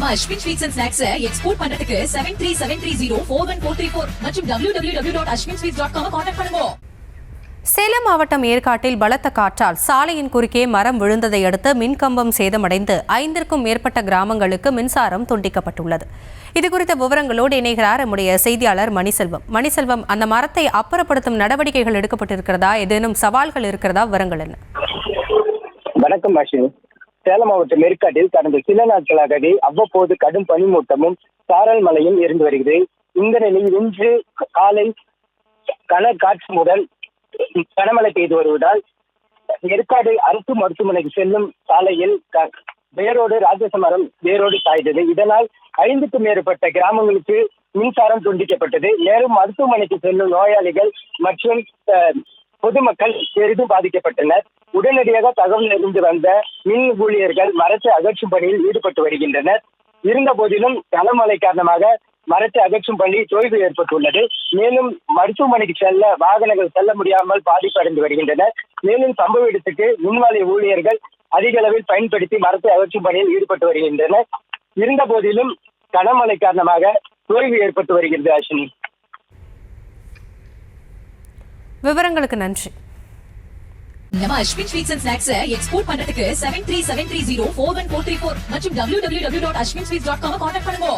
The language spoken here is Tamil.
நம்ம Ashwin sweets and snacks export பண்றதுக்கு 7373041434 மற்றும் www.ashwinsweets.com கான்டாக்ட் பண்ணுங்க. சேலம் மாவட்டம் ஏற்காட்டில் பலத்த காற்றால் சாலையின் குறுக்கே மரம் விழுந்ததை அடுத்து மின்கம்பம் சேதமடைந்து 5க்கும் மேற்பட்ட கிராமங்களுக்கு மின்சாரம் துண்டிக்கப்பட்டுள்ளது. இதுகுறித்த விவரங்களோடு இணைகிறார் நம்முடைய செய்தியாளர் மணிசெல்வம், அந்த மரத்தை அப்புறப்படுத்தும் நடவடிக்கைகள் எடுக்கப்பட்டிருக்கிறதா? ஏதேனும் சவால்கள் இருக்கிறதா? விவரங்கள் என்ன? வணக்கம் அஸ்வினி. சேலம் மாவட்டம் ஏற்காட்டில் கடந்த சில நாட்களாகவே அவ்வப்போது கடும் பனிமூட்டமும் சாரல் மழையும் இருந்து வருகிறது. இந்த நிலையில் இன்று காலை கனகாற்று முதல் கனமழை பெய்து வருவதால் ஏற்காடு அரசு மருத்துவமனைக்கு செல்லும் சாலையில் வேரோடு ராட்சச மரம் வேரோடு சாய்ந்தது. இதனால் 5க்கும் மேற்பட்ட கிராமங்களுக்கு மின்சாரம் துண்டிக்கப்பட்டது. மேலும் மருத்துவமனைக்கு செல்லும் நோயாளிகள் மற்றும் பொதுமக்கள் பெரிதும் பாதிக்கப்பட்டனர். உடனடியாக தகவல் அறிந்து வந்த மின் ஊழியர்கள் மரத்தை அகற்றும் பணியில் ஈடுபட்டு வருகின்றனர். இருந்த போதிலும் கனமழை காரணமாக மரத்தை அகற்றும் பணி தொய்வு ஏற்பட்டுள்ளது. மேலும் மருத்துவமனைக்கு செல்ல வாகனங்கள் செல்ல முடியாமல் பாதிப்படைந்து வருகின்றனர். மேலும் சம்பவ இடத்துக்கு மின்வாரிய ஊழியர்கள் அதிக அளவில் பயன்படுத்தி மரத்தை அகற்றும் பணியில் ஈடுபட்டு வருகின்றனர். இருந்த போதிலும் கனமழை காரணமாக தொய்வு ஏற்பட்டு வருகிறது. அஸ்வினி, விவரங்களுக்கு நன்றி. நம்ம Ashwin sweets and snacks export பண்றதுக்கு 7373041434 மற்றும் www.ashwinsweets.com கான்டாக்ட் பண்ணுங்க.